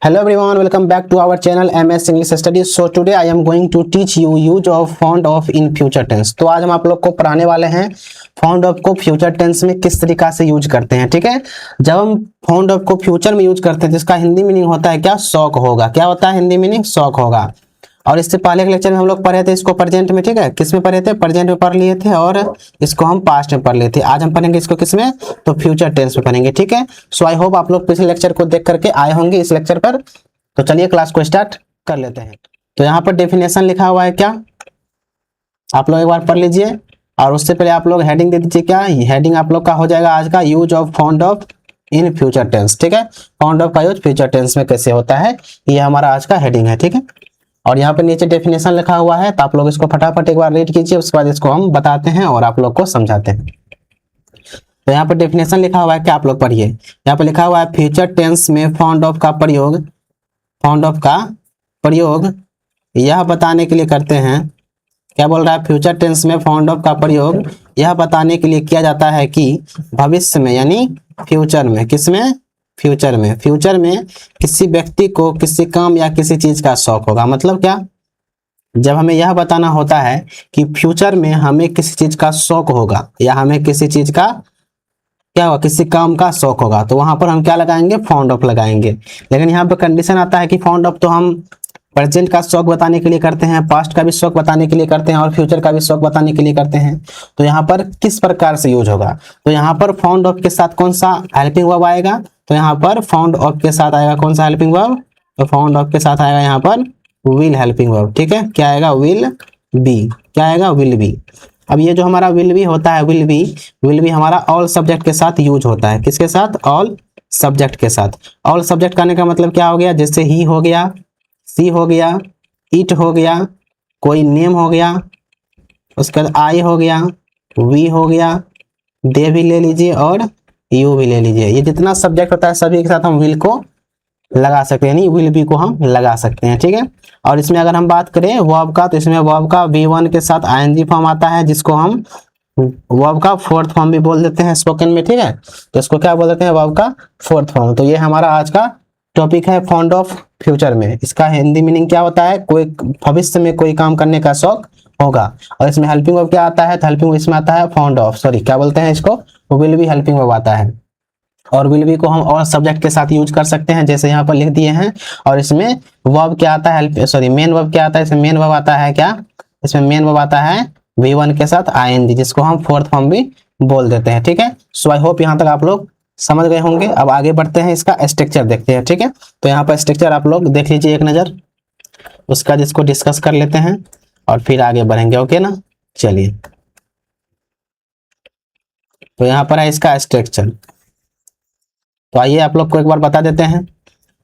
Hello everyone, welcome back to our channel MS English Studies. So today I am going to teach you use of found of in future tense. तो आज हम आप लोग को पढ़ाने वाले हैं फाउंड ऑफ को फ्यूचर टेंस में किस तरीका से यूज करते हैं। ठीक है, जब हम फाउंड ऑफ को फ्यूचर में यूज करते हैं जिसका हिंदी मीनिंग होता है क्या, शौक होगा। क्या होता है हिंदी मीनिंग, शौक होगा। और इससे पहले के लेक्चर में हम लोग पढ़े थे इसको प्रेजेंट में। ठीक है, किस में पढ़े थे, प्रेजेंट में पढ़ लिए थे और इसको हम पास्ट में पढ़ लिए थे। आज हम पढ़ेंगे इसको किस में, तो फ्यूचर टेंस में पढ़ेंगे। ठीक है, सो आई होप आप लोग पिछले लेक्चर को देख करके आए होंगे इस लेक्चर पर। तो चलिए क्लास को स्टार्ट कर लेते हैं। तो यहाँ पर डेफिनेशन लिखा हुआ है, क्या आप लोग एक बार पढ़ लीजिए। और उससे पहले आप लोग हेडिंग दे दीजिए। क्या हेडिंग आप लोग का हो जाएगा आज का, use of fond of in future tense. ठीक है, फाउंड ऑफ का यूज फ्यूचर टेंस में कैसे होता है, ये हमारा आज का हेडिंग है। ठीक है, और यहाँ पर नीचे डेफिनेशन लिखा हुआ है, तो आप लोग इसको फटाफट एक बार रीड कीजिए, उसके बाद इसको हम बताते हैं और आप लोग को समझाते हैं। तो यहाँ पर डेफिनेशन लिखा हुआ है, क्या आप लोग पढ़िए। यहाँ पर लिखा हुआ है फ्यूचर टेंस में फाउंड ऑफ का प्रयोग, फाउंड ऑफ का प्रयोग यह बताने के लिए करते हैं। क्या बोल रहा है, फ्यूचर टेंस में फाउंड ऑफ का प्रयोग यह बताने के लिए किया जाता है कि भविष्य में, यानी फ्यूचर में, किसमें, फ्यूचर में, फ्यूचर में किसी व्यक्ति को किसी काम या किसी चीज का शौक होगा। मतलब क्या, जब हमें यह बताना होता है कि फ्यूचर में हमें किसी चीज का शौक होगा या हमें किसी चीज का क्या होगा, किसी काम का शौक होगा, तो वहां पर हम क्या लगाएंगे, फाउंड ऑफ लगाएंगे। लेकिन यहाँ पर कंडीशन आता है कि फाउंड ऑफ तो हम प्रेजेंट का शौक बताने के लिए करते हैं, पास्ट का भी शौक बताने के लिए करते हैं और फ्यूचर का भी शौक बताने के लिए करते हैं। तो यहाँ पर किस प्रकार से यूज होगा, तो यहाँ पर फाउंड ऑफ के साथ कौन सा हेल्पिंग वर्ब आएगा, तो यहाँ पर फाउंड ऑफ के साथ आएगा कौन सा हेल्पिंग वर्ब, तो फाउंड ऑफ के साथ आएगा यहाँ पर विल हेल्पिंग वर्ब। ठीक है, क्या आएगा, विल बी। क्या आएगा, विल बी। अब ये जो हमारा विल बी होता है, विल बी हमारा ऑल सब्जेक्ट के साथ यूज होता है। किसके साथ, ऑल सब्जेक्ट के साथ। ऑल सब्जेक्ट करने का मतलब क्या हो गया, जैसे ही हो गया, सी हो गया, इट हो गया, कोई नेम हो गया, उसके बाद आई हो गया, वी हो गया, दे भी ले लीजिए और यू भी ले लीजिए। ये जितना सब्जेक्ट होता है सभी के साथ हम विल को लगा सकते हैं, यानी विल बी को हम लगा सकते हैं। ठीक है, और इसमें अगर हम बात करें वर्ब का, तो इसमें वर्ब का V1 के साथ आईएनजी फॉर्म आता है, जिसको हम वर्ब का फोर्थ फॉर्म भी बोल देते हैं स्पोकन में। ठीक है, तो इसको क्या बोल देते हैं, वर्ब का फोर्थ फॉर्म। तो ये हमारा आज का टॉपिक है फाउंड ऑफ फ्यूचर में। इसका हिंदी मीनिंग क्या होता है, कोई भविष्य में कोई काम करने का शौक होगा। और इसमें हेल्पिंग वर्ब क्या आता है, तो हेल्पिंग इसमें आता है फाउंड ऑफ, सॉरी क्या बोलते हैं इसको, विल बी हेल्पिंग वर्ब आता है। और विल बी को हम और सब्जेक्ट के साथ यूज कर सकते हैं, जैसे यहाँ पर लिख दिए हैं। और इसमें वर्ब क्या आता है, सॉरी मेन वर्ब क्या आता है, इसमें मेन वर्ब आता है क्या, इसमें मेन वर्ब आता है V1 के साथ आईएनजी, जिसको हम फोर्थ फॉर्म भी बोल देते हैं। ठीक है, सो आई होप यहाँ तक आप लोग समझ गए होंगे। अब आगे बढ़ते हैं, इसका स्ट्रक्चर देखते हैं। ठीक है, तो यहाँ पर स्ट्रक्चर आप लोग देख लीजिए एक नजर, उसका जिसको डिस्कस कर लेते हैं और फिर आगे बढ़ेंगे। ओके ना, चलिए। तो यहाँ पर है इसका स्ट्रक्चर, तो आइए आप लोग को एक बार बता देते हैं।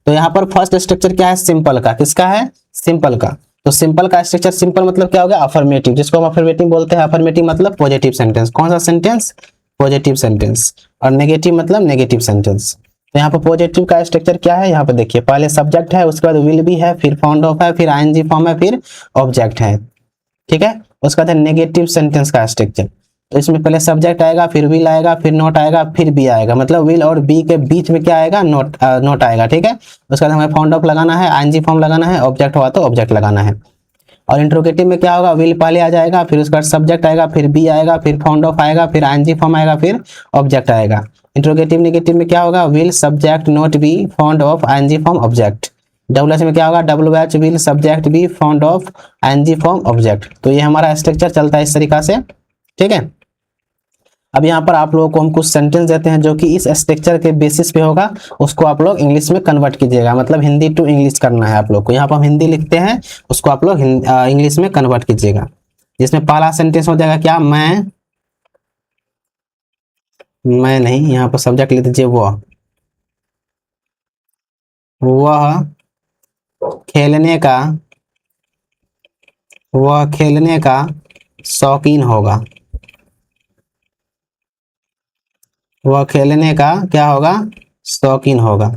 तो यहाँ पर फर्स्ट स्ट्रक्चर क्या है, सिंपल का। किसका है, सिंपल का। तो सिंपल का स्ट्रक्चर, सिंपल मतलब क्या होगा, अफर्मेटिव, जिसको हम अफर्मेटिव बोलते हैं। अफर्मेटिव मतलब पॉजिटिव सेंटेंस। कौन सा सेंटेंस, पॉजिटिव सेंटेंस। और नेगेटिव मतलब नेगेटिव सेंटेंस। तो यहाँ पर पॉजिटिव का स्ट्रक्चर क्या है, यहाँ पे देखिए, पहले सब्जेक्ट है, उसके बाद विल बी है, फिर फाउंड ऑफ है, फिर आईएनजी फॉर्म है, फिर ऑब्जेक्ट है। ठीक है, उसका बाद नेगेटिव सेंटेंस का स्ट्रक्चर। तो इसमें पहले सब्जेक्ट आएगा, फिर विल आएगा, फिर नॉट आएगा, फिर बी आएगा। मतलब विल और बी के बीच में क्या आएगा, नॉट आएगा। ठीक है, उसके बाद हमें फाउंड ऑफ लगाना है, आईएनजी फॉर्म लगाना है, ऑब्जेक्ट हुआ तो ऑब्जेक्ट लगाना है। और इंट्रोगेटिव में क्या होगा, विल पहले आ जाएगा, फिर उसका सब्जेक्ट आएगा, फिर बी आएगा, फिर फाउंड ऑफ आएगा, फिर आईएनजी फॉर्म आएगा, फिर ऑब्जेक्ट आएगा। इंट्रोगेटिव नेगेटिव में क्या होगा, will subject not be fond of ING form object. Double H में क्या होगा, WH will subject be fond of ING form object. तो ये हमारा स्ट्रक्चर चलता है इस तरीका से। ठीक है, अब यहाँ पर आप लोगों को हम कुछ सेंटेंस देते हैं जो कि इस स्ट्रक्चर के बेसिस पे होगा, उसको आप लोग इंग्लिश में कन्वर्ट कीजिएगा। मतलब हिंदी टू इंग्लिश करना है आप लोग को। यहाँ पर हम हिंदी लिखते हैं, उसको आप लोग इंग्लिश में कन्वर्ट कीजिएगा। जिसमें पहला सेंटेंस हो जाएगा क्या, मैं नहीं, यहाँ पर सब्जेक्ट लिख दीजिए वह खेलने का शौकीन होगा। वह खेलने का क्या होगा, शौकीन होगा।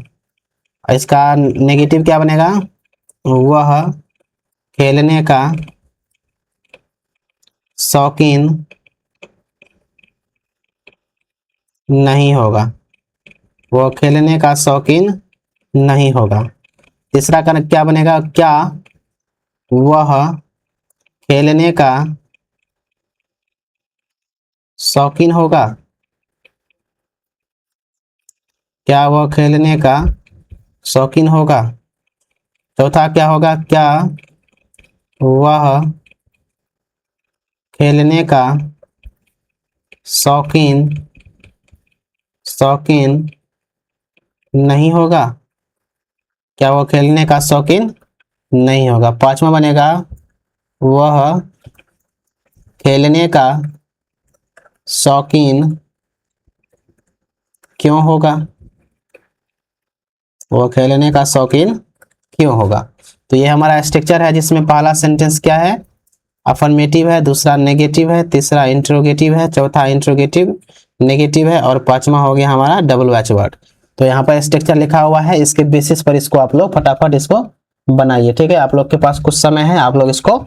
इसका नेगेटिव क्या बनेगा, वह खेलने का शौकीन नहीं होगा। वह खेलने का शौकीन नहीं होगा। तीसरा का क्या बनेगा, क्या वह खेलने का शौकीन होगा, क्या वह खेलने का शौकीन होगा। चौथा क्या होगा, क्या वह खेलने का शौकीन शौकीन नहीं होगा, क्या वह खेलने का शौकीन नहीं होगा। पांचवा बनेगा, वह खेलने का शौकीन क्यों होगा, वह खेलने का शौकीन क्यों होगा। तो ये हमारा स्ट्रक्चर है जिसमें पहला सेंटेंस क्या है, अफर्मेटिव है, दूसरा नेगेटिव है, तीसरा इंट्रोगेटिव है, चौथा इंट्रोगेटिव नेगेटिव है और पांचवा हो गया हमारा डबल वैच वर्ड। तो यहाँ पर स्ट्रक्चर लिखा हुआ है, इसके बेसिस पर इसको आप लोग फटाफट इसको बनाइए। ठीक है, आप लोग के पास कुछ समय है, आप लोग इसको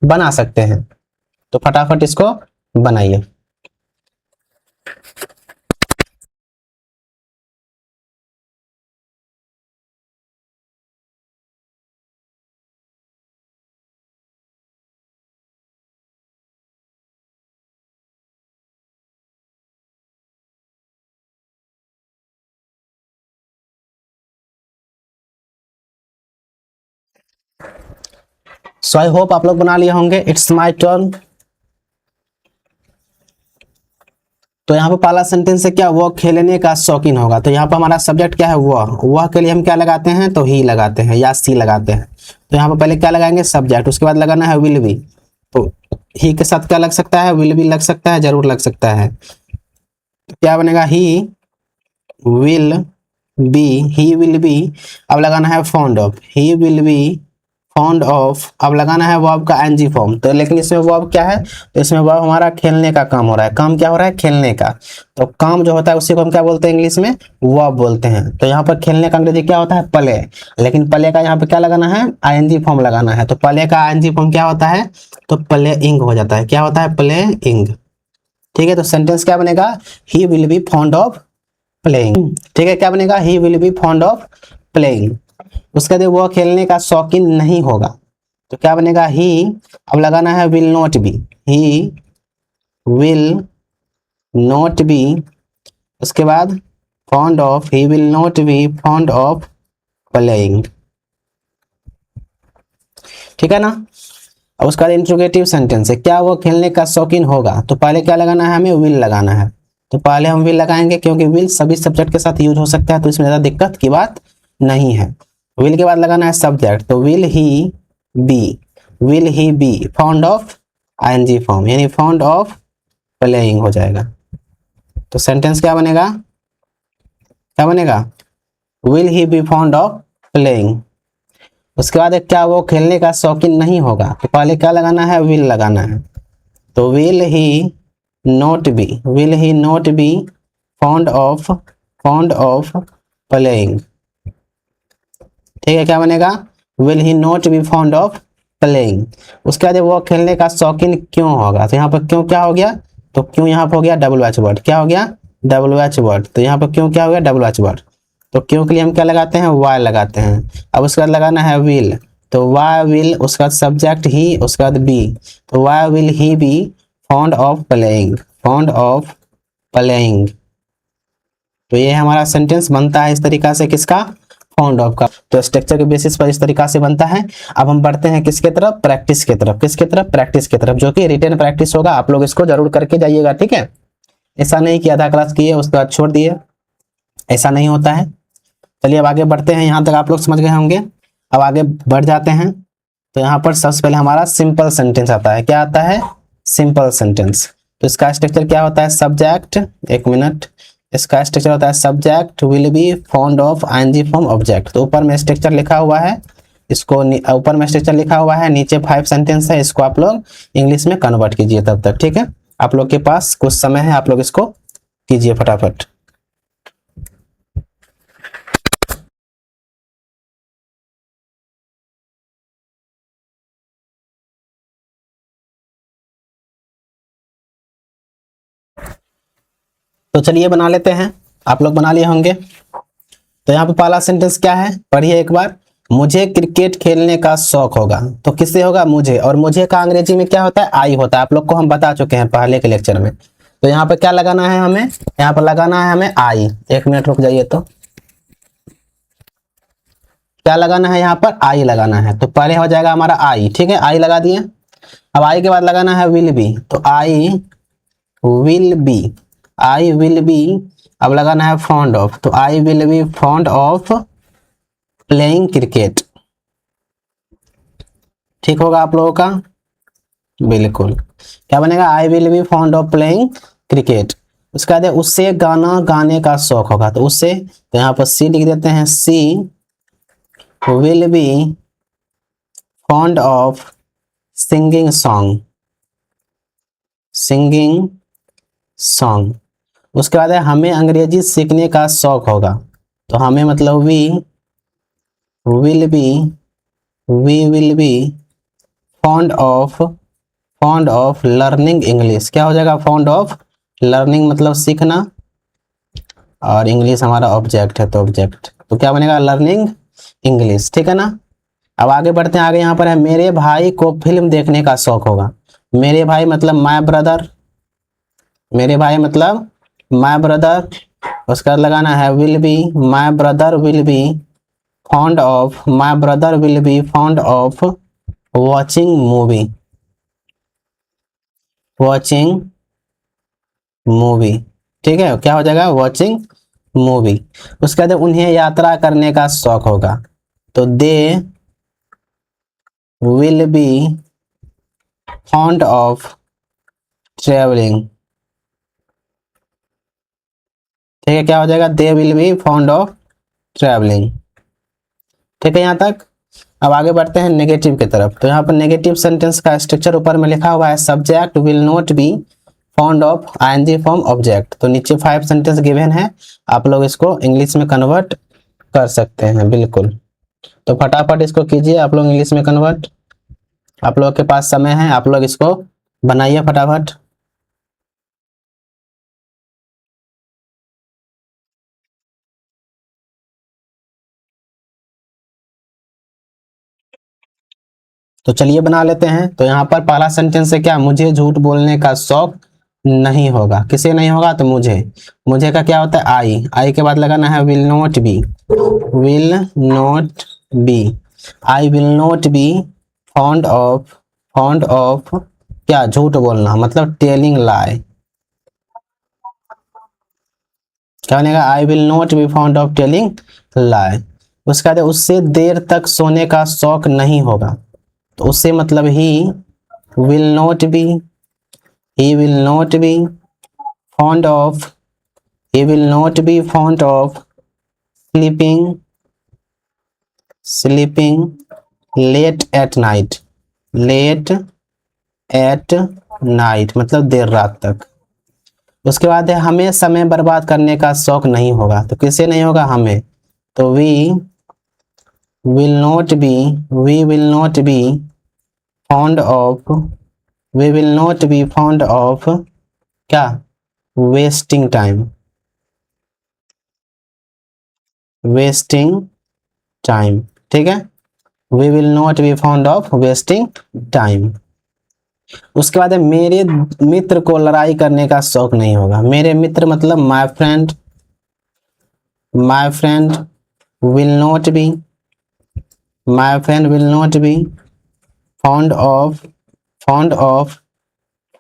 बना सकते हैं, तो फटाफट इसको बनाइए। सो आई होप आप लोग बना लिए होंगे। It's my turn. तो यहाँ पे पहला सेंटेंस है क्या, वो खेलने का शौकीन होगा। तो यहाँ पर हमारा सब्जेक्ट क्या है, वह के लिए हम क्या लगाते हैं, तो ही लगाते हैं या सी लगाते हैं। तो यहाँ पर पहले क्या लगाएंगे, सब्जेक्ट, उसके बाद लगाना है विल बी। तो ही के साथ क्या लग सकता है, विल बी लग सकता है, जरूर लग सकता है। तो क्या बनेगा, he will be, he will be. अब लगाना है fond of, he will be fond of. अब लगाना है वर्ब का एनजी फॉर्म। तो लेकिन इसमें वर्ब क्या है, तो इसमें वर्ब हमारा खेलने का काम हो रहा है। काम क्या हो रहा है, खेलने का। तो काम जो होता है उसी को हम क्या बोलते हैं, इंग्लिश में वर्ब बोलते हैं। तो यहाँ पर खेलने का अंग्रेजी क्या होता है, प्ले। लेकिन प्ले का यहाँ पे क्या लगाना है, आईएनजी फॉर्म लगाना है। तो प्ले का आईएनजी फॉर्म क्या होता है, तो प्लेइंग हो जाता है। क्या होता है, प्लेइंग। ठीक है, तो सेंटेंस क्या बनेगा, he will be fond of playing. ठीक है, क्या बनेगा, he will be fond of playing. उसके बाद वो खेलने का शौकीन नहीं होगा। तो क्या बनेगा, ही। अब लगाना है will not B, he will not B. उसके बाद fond of, he will not be fond of playing. ठीक है ना। अब उसका बाद इंट्रोगेटिव सेंटेंस है, क्या वो खेलने का शौकीन होगा। तो पहले क्या लगाना है, हमें विल लगाना है। तो पहले हम विल लगाएंगे क्योंकि विल सभी सब्जेक्ट के साथ यूज हो सकता है, तो इसमें ज्यादा दिक्कत की बात नहीं है। विल के बाद लगाना है सब्जेक्ट। तो will he be fond of ING form, यानी फॉन्ड ऑफ प्लेइंग हो जाएगा। तो सेंटेंस क्या बनेगा, क्या बनेगा, will he be fond of playing. उसके बाद क्या वो खेलने का शौकीन नहीं होगा। तो पहले क्या लगाना है, विल लगाना है। तो will he not be fond of playing. ठीक है, क्या बनेगा, will he not be fond of playing. उसके बाद वो खेलने का शौकीन क्यों होगा। तो यहाँ पर क्यों क्या हो गया, तो क्यों यहाँ पर हो गया डबल वैच वर्ड। क्या हो गया, डबल वैच वर्ड। तो यहाँ पर क्यों क्या हो गया, डबल वैच वर्ड। तो क्यों के लिए हम क्या लगाते हैं, वाई लगाते हैं। अब उसके बाद लगाना है विल। तो वाई विल, उसका बाद सब्जेक्ट ही, उसके बाद बी। तो why will he be fond of playing, fond of playing. तो ये हमारा सेंटेंस बनता है इस तरीका से, किसका, फॉन्ड ऑफ का। तो स्ट्रक्चर के बेसिस पर इस तरीका से बनता है। अब हम बढ़ते हैं किसके तरफ, प्रैक्टिस की तरफ। किसके तरफ, प्रैक्टिस की तरफ, जो कि रिटन प्रैक्टिस होगा। आप लोग इसको जरूर करके जाइएगा, ठीक है। ऐसा नहीं कि आधा क्लास किए उसके बाद छोड़ दिए, ऐसा नहीं होता है। चलिए अब आगे बढ़ते हैं, यहाँ तक आप लोग समझ गए होंगे। अब आगे बढ़ जाते हैं। तो यहाँ पर सबसे पहले हमारा सिंपल सेंटेंस आता है। क्या आता है, सिंपल सेंटेंस। तो इसका स्ट्रक्चर क्या होता है, सब्जेक्ट, एक मिनट, इसका स्ट्रक्चर होता है subject will be fond of ING form object. तो ऊपर में स्ट्रक्चर लिखा हुआ है, इसको ऊपर में स्ट्रक्चर लिखा हुआ है, नीचे 5 सेंटेंस है। इसको आप लोग इंग्लिश में कन्वर्ट कीजिए तब तक, ठीक है। आप लोग के पास कुछ समय है, आप लोग इसको कीजिए फटाफट। तो चलिए बना लेते हैं, आप लोग बना लिए होंगे। तो यहाँ पे पहला सेंटेंस क्या है, पढ़िए एक बार। मुझे क्रिकेट खेलने का शौक होगा, तो किससे होगा? मुझे। और मुझे का अंग्रेजी में क्या होता है? आई होता है। आप लोग को हम बता चुके हैं पहले के लेक्चर में। तो यहाँ पर क्या लगाना है हमें? यहाँ पर लगाना है हमें आई। एक मिनट रुक जाइए। तो क्या लगाना है? यहाँ पर आई लगाना है। तो पहले हो जाएगा हमारा आई, ठीक है, आई लगा दिए। अब आई के बाद लगाना है विल बी, तो I will be, I will be. अब लगाना है फॉन्ड ऑफ, तो I will be fond of playing cricket. ठीक होगा आप लोगों का? बिल्कुल। क्या बनेगा? I will be fond of playing cricket. उसके बाद उससे गाना गाने का शौक होगा, तो उससे, तो यहाँ पर सी लिख देते हैं, she will be fond of singing song, singing song. उसके बाद है हमें अंग्रेजी सीखने का शौक होगा, तो हमें मतलब we will be, we will be fond of learning English. क्या हो जाएगा? फॉन्ड ऑफ लर्निंग मतलब सीखना, और इंग्लिश हमारा ऑब्जेक्ट है, तो ऑब्जेक्ट, तो क्या बनेगा? Learning English. ठीक है ना? अब आगे बढ़ते हैं। आगे यहाँ पर है मेरे भाई को फिल्म देखने का शौक होगा। मेरे भाई मतलब माय ब्रदर, मेरे भाई मतलब माय ब्रदर। उसका लगाना है will be, my brother will be fond of, my brother will be fond of watching movie, watching movie. ठीक है, क्या हो जाएगा? Watching movie. उसके बाद उन्हें यात्रा करने का शौक होगा, तो they will be fond of travelling. ठीक है, क्या हो जाएगा? They will be fond of travelling. ठीक है यहाँ तक। अब आगे बढ़ते हैं नेगेटिव की तरफ। तो यहाँ पर नेगेटिव सेंटेंस का स्ट्रक्चर ऊपर में लिखा हुआ है, subject will not be fond of ING form object. तो नीचे 5 सेंटेंस गिवन है, आप लोग इसको इंग्लिश में कन्वर्ट कर सकते हैं। बिल्कुल, तो फटाफट इसको कीजिए आप लोग इंग्लिश में कन्वर्ट। आप लोग के पास समय है, आप लोग इसको बनाइए फटाफट। तो चलिए बना लेते हैं। तो यहाँ पर पहला सेंटेंस है क्या? मुझे झूठ बोलने का शौक नहीं होगा। किसे नहीं होगा? तो मुझे। मुझे का क्या होता है? आई। आई के बाद लगाना है will not be, will not B, I will not be fond of, fond of क्या? झूठ बोलना मतलब टेलिंग लाई। क्या बनेगा? I will not be fond of telling लाई। उसके बाद उससे देर तक सोने का शौक नहीं होगा, तो उससे मतलब he will not B, he will not be fond of, he will not be fond of sleeping, sleeping late at night, late at night मतलब देर रात तक। उसके बाद है हमें समय बर्बाद करने का शौक नहीं होगा, तो किसे नहीं होगा? हमें। तो we will not be, we will not be fond of, we will not be fond of क्या? wasting time, wasting time। ठीक है, we will not be fond of wasting time. उसके बाद है मेरे मित्र को लड़ाई करने का शौक नहीं होगा। मेरे मित्र मतलब my friend, my friend will not B, my friend will not be fond of, fond of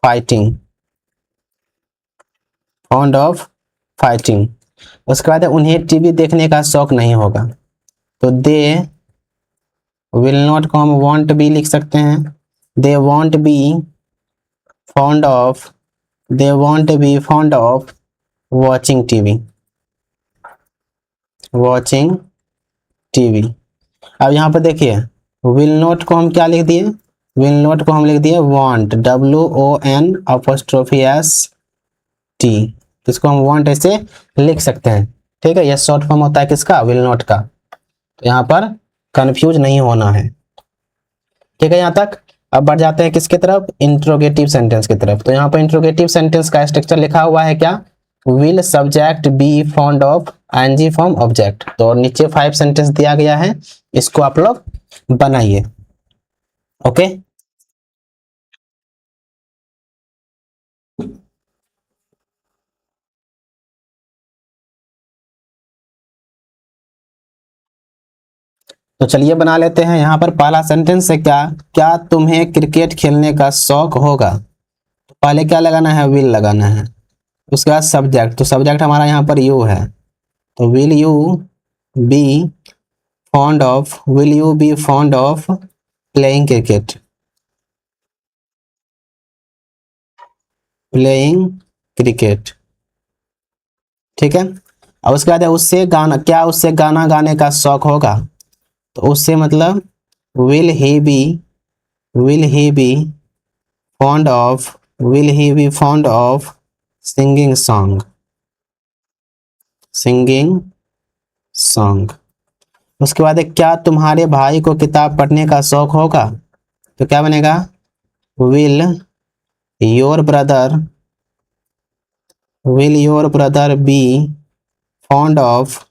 fighting, fond of fighting. उसके बाद है उन्हें टीवी देखने का शौक नहीं होगा, तो दे विल नॉट को हम वॉन्ट बी लिख सकते हैं, they won't be fond of, they won't be fond of watching TV, watching TV। अब यहाँ पर देखिए will not को हम क्या लिख दिए? will not को हम लिख दिए want, WON apostrophe S T। इसको हम want ऐसे लिख सकते हैं। ठीक है, यह शॉर्ट फॉर्म होता है किसका? will not का। तो यहाँ पर कंफ्यूज नहीं होना है। ठीक है यहाँ तक। अब बढ़ जाते हैं किसके तरफ? इंट्रोगेटिव सेंटेंस की तरफ। तो यहाँ पर इंट्रोगेटिव सेंटेंस का स्ट्रक्चर लिखा हुआ है क्या? Will subject be fond of ING form object. तो नीचे 5 सेंटेंस दिया गया है, इसको आप लोग बनाइए। ओके, तो चलिए बना लेते हैं। यहाँ पर पहला सेंटेंस है, क्या क्या तुम्हें क्रिकेट खेलने का शौक होगा। तो पहले क्या लगाना है, विल लगाना है। उसके बाद सब्जेक्ट, तो सब्जेक्ट हमारा यहाँ पर यू है, तो will you B fond of, will you B fond of playing cricket, playing cricket. ठीक है। अब उसके बाद है, उससे गाना, क्या उससे गाना गाने का शौक होगा। तो उससे मतलब will he be, will he be fond of, will he be fond of singing song, singing song. उसके बाद है, क्या तुम्हारे भाई को किताब पढ़ने का शौक होगा। तो क्या बनेगा, will your brother, will your brother B fond of,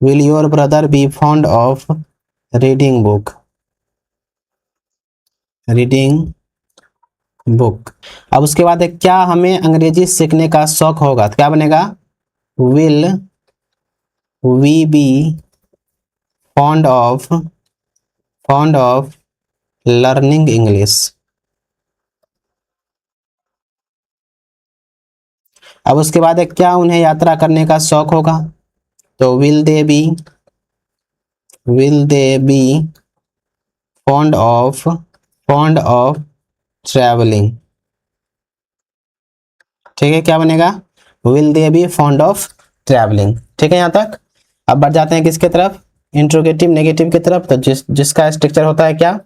will your brother B fond of reading book, reading book. अब उसके बाद है, क्या हमें अंग्रेजी सीखने का शौक होगा। तो क्या बनेगा, will we be fond of, fond of learning English. अब उसके बाद है, क्या उन्हें यात्रा करने का शौक होगा। तो will they B fond of, fond of travelling. ठीक है, क्या बनेगा, will they B fond of travelling. ठीक है यहाँ तक। अब बढ़ जाते हैं किसके तरफ, इंट्रोगेटिव नेगेटिव की तरफ। तो जिसका स्ट्रक्चर होता है क्या,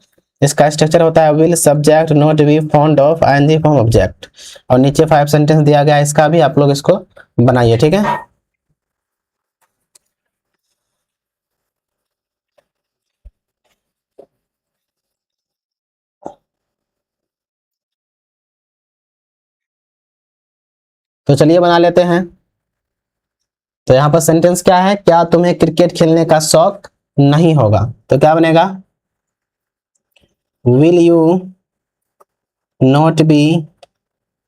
इसका स्ट्रक्चर होता है will subject not be fond of ING form object. और नीचे 5 सेंटेंस दिया गया है, इसका भी आप लोग इसको बनाइए। ठीक है। तो चलिए बना लेते हैं। तो यहाँ पर सेंटेंस क्या है, क्या तुम्हें क्रिकेट खेलने का शौक नहीं होगा। तो क्या बनेगा, will you not be,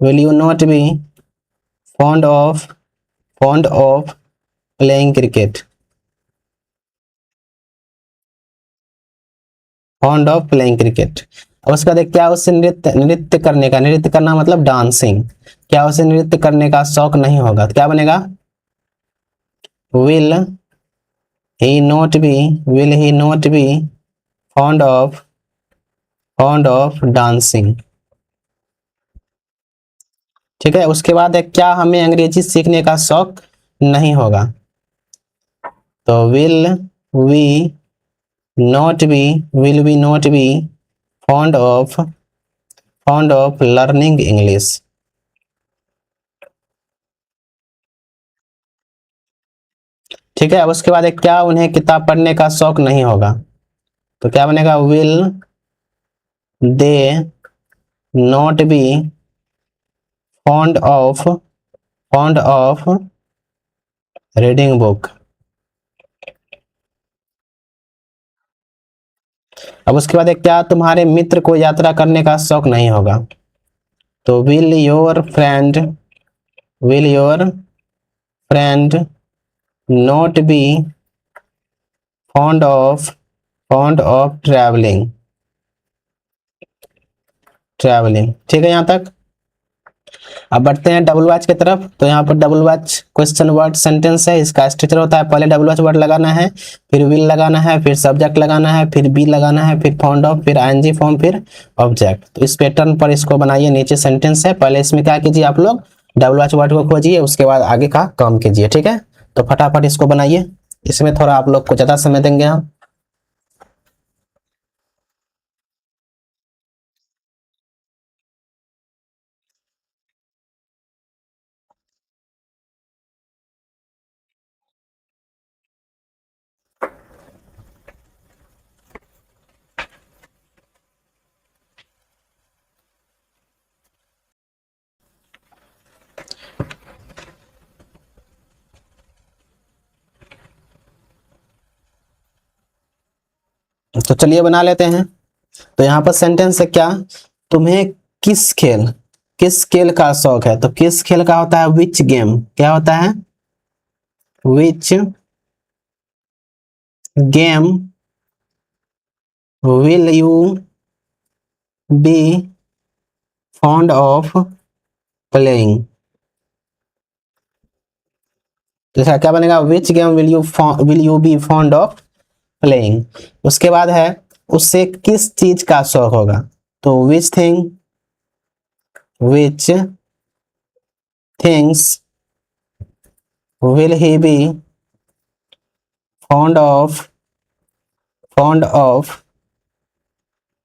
will you not be fond of, fond of playing cricket, fond of playing cricket. और उसका देख, क्या उसे नृत्य, नृत्य करने का, नृत्य करना मतलब डांसिंग, क्या उसे नृत्य करने का शौक नहीं होगा। तो क्या बनेगा, will he not be, will he not be fond of, fond of dancing. ठीक है। उसके बाद है, क्या हमें अंग्रेजी सीखने का शौक नहीं होगा। तो will we not be, will we not be fond of, fond of learning English. ठीक है। अब उसके बाद है, क्या उन्हें किताब पढ़ने का शौक नहीं होगा। तो क्या बनेगा, will they not be fond of, fond of reading book. अब उसके बाद है, क्या तुम्हारे मित्र को यात्रा करने का शौक नहीं होगा। तो will your friend, will your friend not be fond of, fond of travelling, travelling. ठीक है यहाँ तक। अब बढ़ते हैं डबल वॉच की तरफ। तो यहाँ पर double watch question word sentence है, इसका स्ट्रक्चर होता है, पहले डबल वॉच वर्ड लगाना है, फिर विल लगाना है, फिर सब्जेक्ट लगाना है, फिर बी लगाना है, फिर फाउंड ऑफ, फिर आईएनजी फॉर्म, फिर ऑब्जेक्ट। तो इस पैटर्न पर इसको बनाइए। नीचे सेंटेंस है, पहले इसमें क्या कीजिए, आप लोग डबल वॉच वर्ड को खोजिए, उसके बाद आगे का काम कीजिए। ठीक है। तो फटाफट इसको बनाइए, इसमें थोड़ा आप लोग को ज्यादा समय देंगे हम। तो चलिए बना लेते हैं। तो यहाँ पर सेंटेंस है क्या, तुम्हें किस खेल का शौक है। तो किस खेल का होता है विच गेम, क्या होता है which game will you B fond of playing. जैसा क्या बनेगा, which game will you B fond of playing. उसके बाद है उससे किस चीज का शौक होगा। तो which things will he be fond of,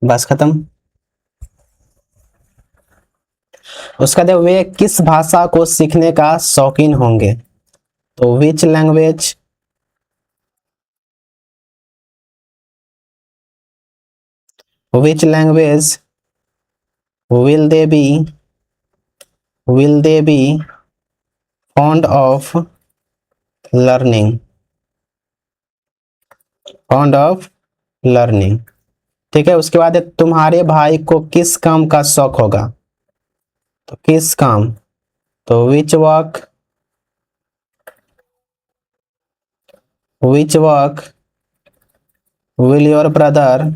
बस खत्म। उसका बाद वे किस भाषा को सीखने का शौकीन होंगे। तो which language will they be fond of learning, ठीक है। उसके बाद है तुम्हारे भाई को किस काम का शौक होगा। तो किस काम, तो which work will your brother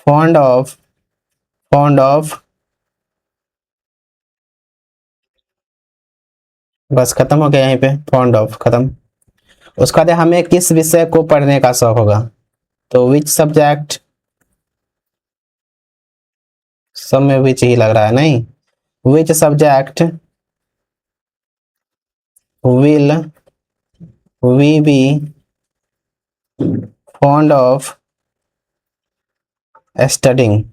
fond of, बस खत्म हो गया यहीं पे, फॉन्ड ऑफ खत्म। उसका बाद हमें किस विषय को पढ़ने का शौक होगा। तो विच सब्जेक्ट, सब में विच ही लग रहा है, नहीं, which subject will we be fond of studying,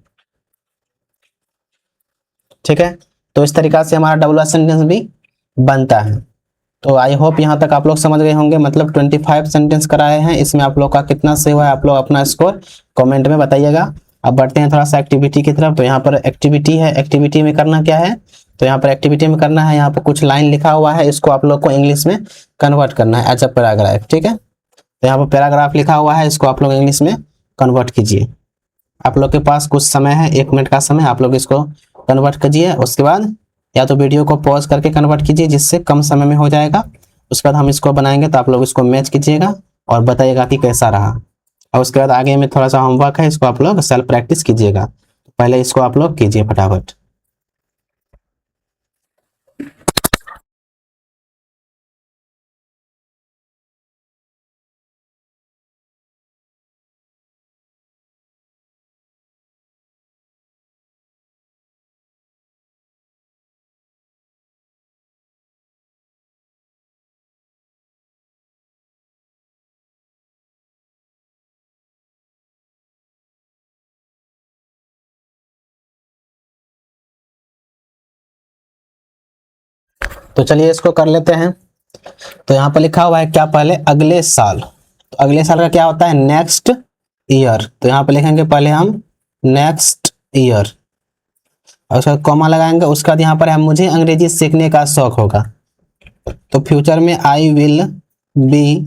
ठीक है। तो इस तरीका से हमारा डबल सेंटेंस भी बनता है। तो आई होप यहाँ तक आप लोग समझ गए होंगे, मतलब 25 सेंटेंस कराए हैं, इसमें आप लोग का कितना सही हुआ है आप लोग अपना स्कोर कमेंट में बताइएगा। अब बढ़ते हैं थोड़ा सा एक्टिविटी की तरफ। तो यहाँ पर एक्टिविटी है, एक्टिविटी में करना क्या है, तो यहाँ पर एक्टिविटी में करना है, यहाँ पर कुछ लाइन लिखा हुआ है, इसको आप लोग को इंग्लिश में कन्वर्ट करना है एज अ पैराग्राफ, ठीक है। तो यहाँ पर पैराग्राफ लिखा हुआ है, इसको आप लोग इंग्लिश में कन्वर्ट कीजिए। आप लोग के पास कुछ समय है, 1 मिनट का समय, आप लोग इसको कन्वर्ट कीजिए। उसके बाद या तो वीडियो को पॉज करके कन्वर्ट कीजिए, जिससे कम समय में हो जाएगा। उसके बाद हम इसको बनाएंगे, तो आप लोग इसको मैच कीजिएगा और बताइएगा कि कैसा रहा। और उसके बाद आगे में थोड़ा सा होमवर्क है, इसको आप लोग सेल्फ प्रैक्टिस कीजिएगा। पहले इसको आप लोग कीजिए फटाफट। तो चलिए इसको कर लेते हैं। तो यहाँ पर लिखा हुआ है क्या, पहले अगले साल। तो अगले साल का क्या होता है, नेक्स्ट ईयर। तो यहाँ पे लिखेंगे पहले हम नेक्स्ट ईयर, और उसका कॉमा लगाएंगे। उसके बाद यहाँ पर है मुझे अंग्रेजी सीखने का शौक होगा। तो फ्यूचर में I will be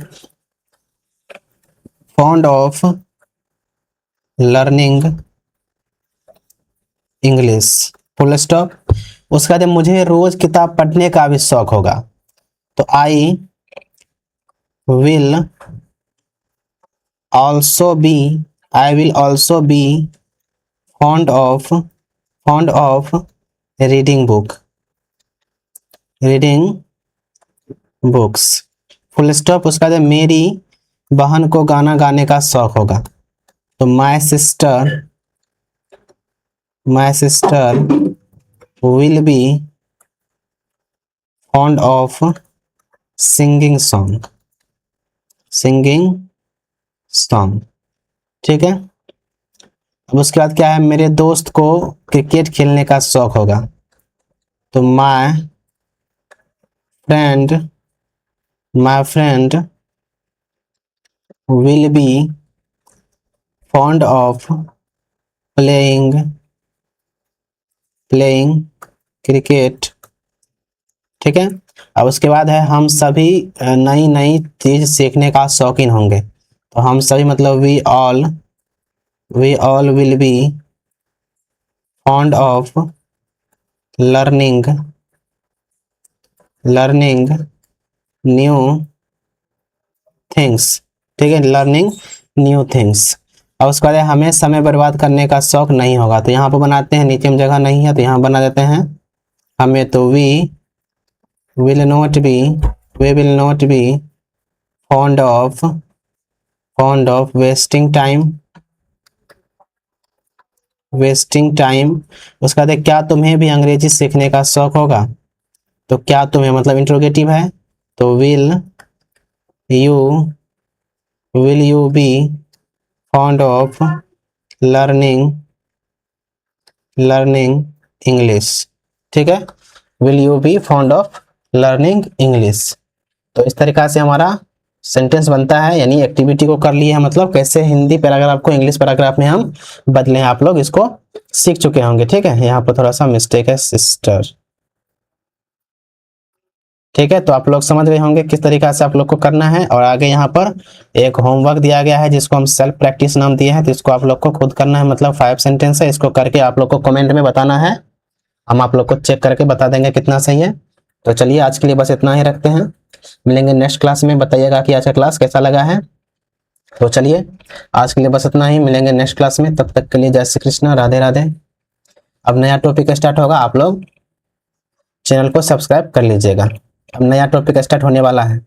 fond of learning English, full stop. उसके बाद मुझे रोज किताब पढ़ने का भी शौक होगा। तो I will also be fond of reading books, full stop. उसका बाद मेरी बहन को गाना गाने का शौक होगा। तो my sister will be fond of singing song, ठीक है। अब उसके बाद क्या है, मेरे दोस्त को क्रिकेट खेलने का शौक होगा। तो my friend will be fond of playing cricket, ठीक है। अब उसके बाद है हम सभी नई नई चीज सीखने का शौकीन होंगे। तो हम सभी मतलब we all will be fond of learning new things. ठीक है, लर्निंग न्यू थिंग्स। और उसके बाद हमें समय बर्बाद करने का शौक नहीं होगा। तो यहाँ पर बनाते हैं, नीचे में जगह नहीं है तो यहाँ बना देते हैं हमें। तो we will not be fond of wasting time. उसका बाद क्या तुम्हें भी अंग्रेजी सीखने का शौक होगा। तो क्या तुम्हें मतलब इंट्रोगेटिव है। तो you will you B fond of learning English. ठीक है, will you B fond of learning English. तो इस तरीका से हमारा सेंटेंस बनता है, यानी एक्टिविटी को कर लिए हैं, मतलब कैसे हिंदी पैराग्राफ को इंग्लिश पैराग्राफ में हम बदले हैं। आप लोग इसको सीख चुके होंगे। ठीक है, यहाँ पर थोड़ा सा मिस्टेक है सिस्टर। ठीक है, तो आप लोग समझ गए होंगे किस तरीका से आप लोग को करना है। और आगे यहाँ पर एक होमवर्क दिया गया है जिसको हम सेल्फ प्रैक्टिस नाम दिए हैं। तो इसको आप लोग को खुद करना है, मतलब 5 सेंटेंस है। इसको करके आप लोग को कमेंट में बताना है, हम आप लोग को चेक करके बता देंगे कितना सही है। तो चलिए आज के लिए बस इतना ही रखते हैं, मिलेंगे नेक्स्ट क्लास में। बताइएगा कि आज का क्लास कैसा लगा है। तो चलिए आज के लिए बस इतना ही, मिलेंगे नेक्स्ट क्लास में। तब तक के लिए जय श्री कृष्ण, राधे राधे। अब नया टॉपिक स्टार्ट होगा, आप लोग चैनल को सब्सक्राइब कर लीजिएगा। अब नया टॉपिक स्टार्ट होने वाला है।